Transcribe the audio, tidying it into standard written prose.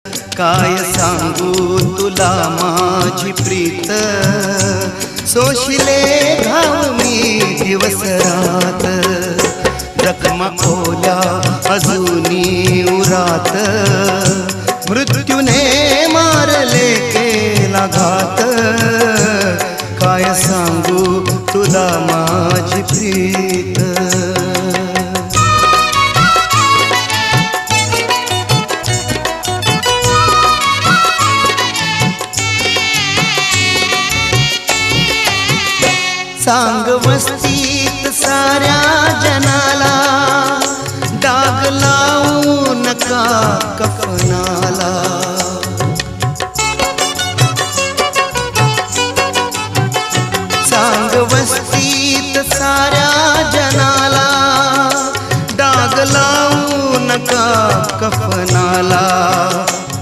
काय सांगू तुला माझी प्रीत, सोशिले घाव मी दिवस रात, जखमा ओल्या अजूनी उरात, मृत्यूने मारले केला घात, काय सांगू तुला माझी प्रीत. सांग वस्तीत साऱ्या जनाला, डाग लावू नका कफना,